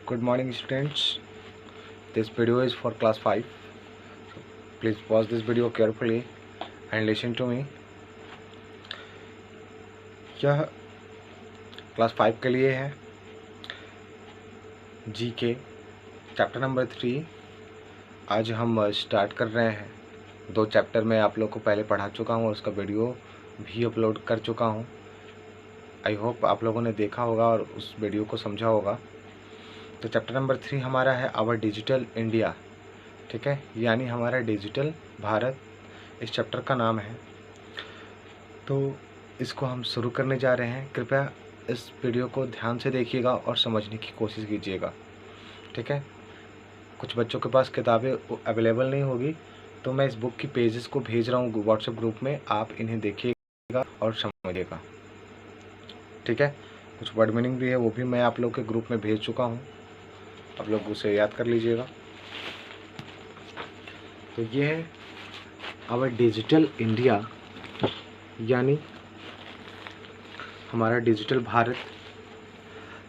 Good morning students. This video is for class 5. So please pause this video carefully and listen to me. यह class 5 के लिए है GK chapter number 3। आज हम start कर रहे हैं। 2 चैप्टर मैं आप लोग को पहले पढ़ा चुका हूँ और उसका वीडियो भी अपलोड कर चुका हूँ। आई होप आप लोगों ने देखा होगा और उस वीडियो को समझा होगा। तो चैप्टर नंबर 3 हमारा है आवर डिजिटल इंडिया, ठीक है, यानी हमारा डिजिटल भारत इस चैप्टर का नाम है। तो इसको हम शुरू करने जा रहे हैं। कृपया इस वीडियो को ध्यान से देखिएगा और समझने की कोशिश कीजिएगा, ठीक है। कुछ बच्चों के पास किताबें अवेलेबल नहीं होगी, तो मैं इस बुक की पेजेस को भेज रहा हूँ व्हाट्सएप ग्रुप में। आप इन्हें देखिएगा और समझिएगा, ठीक है। कुछ वर्ड मीनिंग भी है, वो भी मैं आप लोग के ग्रुप में भेज चुका हूँ, आप लोग उसे याद कर लीजिएगा। तो ये है आवर डिजिटल इंडिया, यानी हमारा digital Bharat.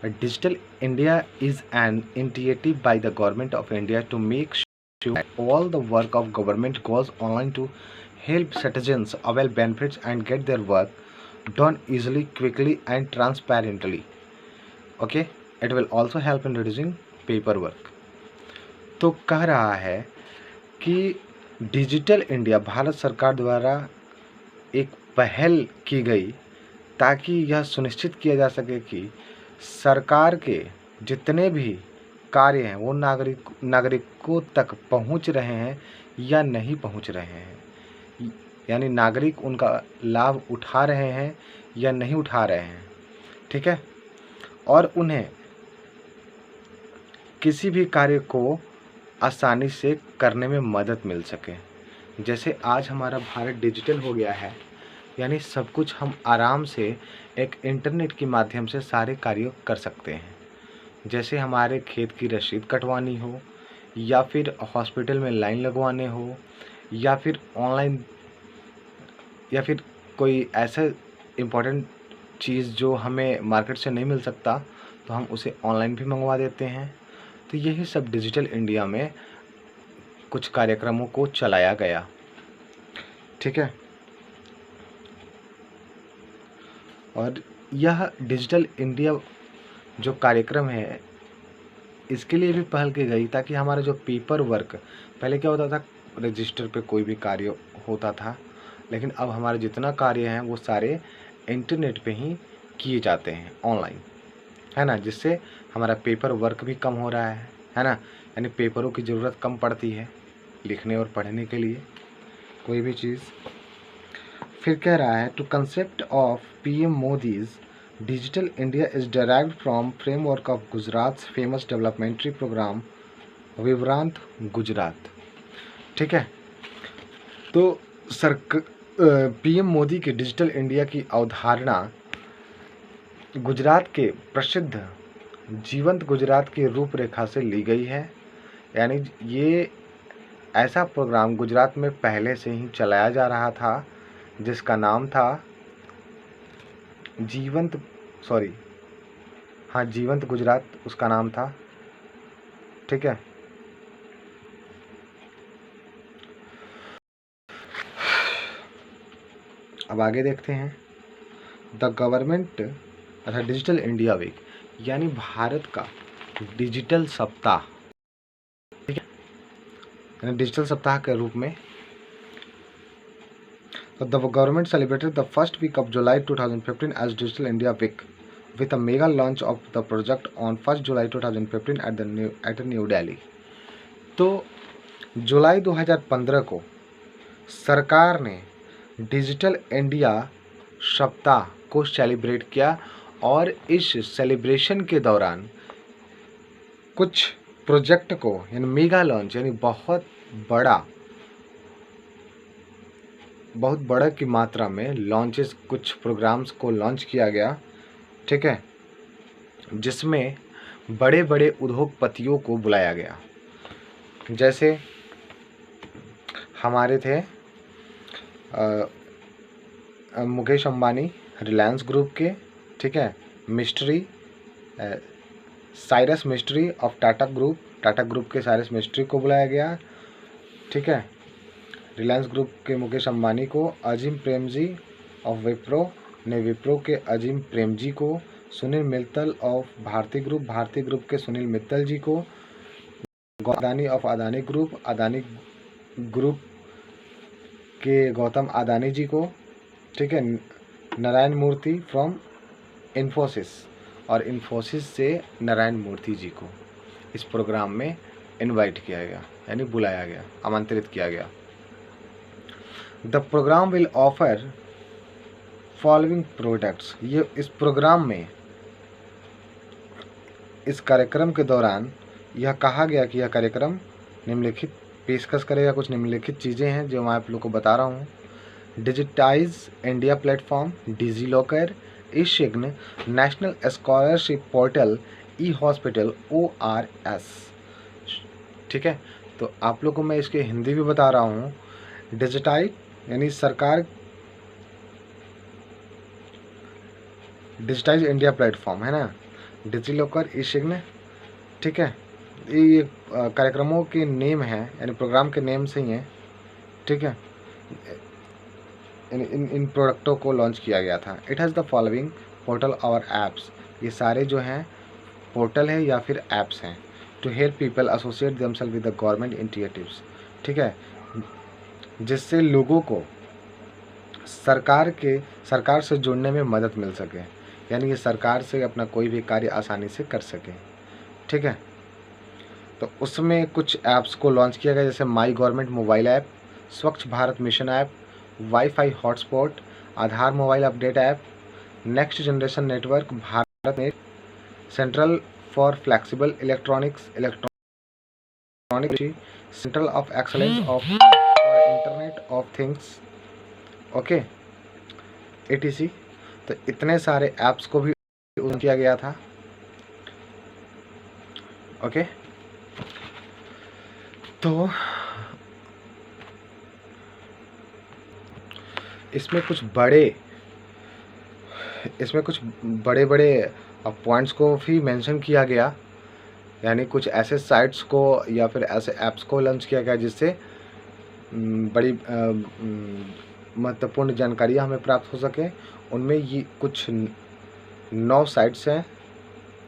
Digital India is an initiative by the government of India to make sure all the work of government goes online to help citizens avail benefits and get their work done easily, quickly and transparently. Okay, it will also help in reducing paperwork. तो कह रहा है कि digital India Bharat सरकार द्वारा एक पहल की गई ताकि यह सुनिश्चित किया जा सके कि सरकार के जितने भी कार्य हैं वो नागरिकों तक पहुंच रहे हैं या नहीं पहुंच रहे हैं, यानी नागरिक उनका लाभ उठा रहे हैं या नहीं उठा रहे हैं, ठीक है। और उन्हें किसी भी कार्य को आसानी से करने में मदद मिल सके। जैसे आज हमारा भारत डिजिटल हो गया है, यानी सब कुछ हम आराम से एक इंटरनेट के माध्यम से सारे कार्य कर सकते हैं। जैसे हमारे खेत की रसीद कटवानी हो, या फिर हॉस्पिटल में लाइन लगवाने हो, या फिर ऑनलाइन, या फिर कोई ऐसा इम्पोर्टेंट चीज़ जो हमें मार्केट से नहीं मिल सकता, तो हम उसे ऑनलाइन भी मंगवा देते हैं। तो यही सब डिजिटल इंडिया में कुछ कार्यक्रमों को चलाया गया, ठीक है। और यह डिजिटल इंडिया जो कार्यक्रम है, इसके लिए भी पहल की गई ताकि हमारा जो पेपर वर्क, पहले क्या होता था, रजिस्टर पे कोई भी कार्य होता था, लेकिन अब हमारे जितना कार्य हैं वो सारे इंटरनेट पे ही किए जाते हैं, ऑनलाइन, है ना। जिससे हमारा पेपर वर्क भी कम हो रहा है ना। यानी पेपरों की ज़रूरत कम पड़ती है लिखने और पढ़ने के लिए कोई भी चीज़। फिर कह रहा है to concept of PM Modi's digital India is derived from framework of Gujarat famous developmental programme vibrant Gujarat, ठीक है। तो पीएम मोदी के डिजिटल इंडिया की अवधारणा गुजरात के प्रसिद्ध जीवंत गुजरात की रूपरेखा से ली गई है। यानी ये ऐसा प्रोग्राम गुजरात में पहले से ही चलाया जा रहा था जिसका नाम था जीवंत गुजरात, उसका नाम था, ठीक है। अब आगे देखते हैं। The government digital India week, यानी भारत का डिजिटल सप्ताह, ठीक है, यानी डिजिटल सप्ताह के रूप में। The government celebrated the first week of July 2015 as digital India week with a mega launch of the project on 1st July 2015 at new Delhi. तो जुलाई 2015 को सरकार ने डिजिटल इंडिया सप्ताह को सेलिब्रेट किया और इस सेलिब्रेशन के दौरान कुछ प्रोजेक्ट को, यानी मेगा लॉन्च, यानी बहुत बड़ा की मात्रा में लॉन्चेस, कुछ प्रोग्राम्स को लॉन्च किया गया, ठीक है, जिसमें बड़े बड़े उद्योगपतियों को बुलाया गया। जैसे हमारे थे मुकेश अंबानी रिलायंस ग्रुप के, ठीक है, mystery Cyrus mystery of Tata group के साइरस मिस्ट्री को बुलाया गया, ठीक है। रिलायंस ग्रुप के मुकेश अंबानी को, अजीम प्रेमजी ऑफ विप्रो ने विप्रो के अजीम प्रेमजी को, सुनील मित्तल ऑफ भारती ग्रुप के सुनील मित्तल जी को, अदानी ऑफ अदानी ग्रुप के गौतम अदानी जी को, ठीक है। नारायण मूर्ति फ्रॉम इन्फोसिस, और इन्फोसिस से नारायण मूर्ति जी को इस प्रोग्राम में इनवाइट किया गया, यानी बुलाया गया, आमंत्रित किया गया। The program will offer following products, ये इस प्रोग्राम में, इस कार्यक्रम के दौरान यह कहा गया कि यह कार्यक्रम निम्नलिखित पेशकश करेगा। कुछ निम्नलिखित चीज़ें हैं जो मैं आप लोग को बता रहा हूँ। Digitise India platform, digi locker, ई शिग्न, नेशनल स्कॉलरशिप पोर्टल, ई हॉस्पिटल, ORS, ठीक है। तो आप लोग को मैं इसके हिंदी भी बता रहा हूँ। डिजिटाइज यानी सरकार, डिजिटाइज इंडिया प्लेटफॉर्म है ना, डिजी लॉकर, ई शिग्न, ठीक है। ये कार्यक्रमों के नेम हैं, यानी प्रोग्राम के नेम से ही हैं, ठीक है। इन प्रोडक्टों को लॉन्च किया गया था। It has the following portal और ऐप्स, ये सारे जो हैं पोर्टल है या फिर ऐप्स हैं। To help people associate themselves with the government initiatives, ठीक है, जिससे लोगों को सरकार से जुड़ने में मदद मिल सके, यानी ये सरकार से अपना कोई भी कार्य आसानी से कर सके, ठीक है। तो उसमें कुछ ऐप्स को लॉन्च किया गया, जैसे माई गवर्नमेंट मोबाइल ऐप, स्वच्छ Bharat mission app, wifi hotspot, Aadhaar mobile update app, next generation network, Bharat net, central for flexible electronics, central of excellence of internet of things, okay, etc। तो इतने सारे apps को भी किया गया था, ओके। तो इसमें कुछ बड़े पॉइंट्स को भी मेंशन किया गया, यानी कुछ ऐसे साइट्स को या फिर ऐसे ऐप्स को लॉन्च किया गया जिससे बड़ी महत्वपूर्ण जानकारियाँ हमें प्राप्त हो सके। उनमें ये कुछ 9 साइट्स हैं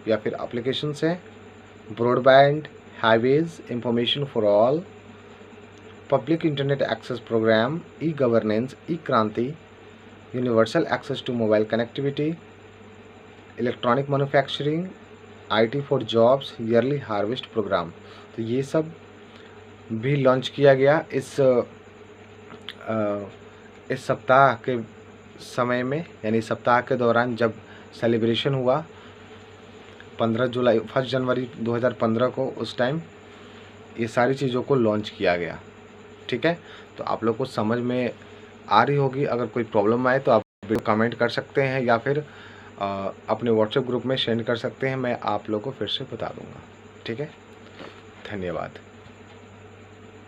या फिर एप्लीकेशंस हैं। Broadband, highways, information for all, public internet access programme, e governance, e Kranti, universal access to mobile connectivity, electronic manufacturing, IT for jobs, early harvest programme. तो ये सब भी लॉन्च किया गया इस सप्ताह के समय में, यानी सप्ताह के दौरान जब सेलिब्रेशन हुआ 1 जनवरी 2015 को, उस टाइम ये सारी चीज़ों को लॉन्च किया गया, ठीक है। तो आप लोग को समझ में आ रही होगी। अगर कोई प्रॉब्लम आए तो आप कमेंट कर सकते हैं या फिर अपने व्हाट्सएप ग्रुप में सेंड कर सकते हैं, मैं आप लोग को फिर से बता दूंगा, ठीक है। धन्यवाद।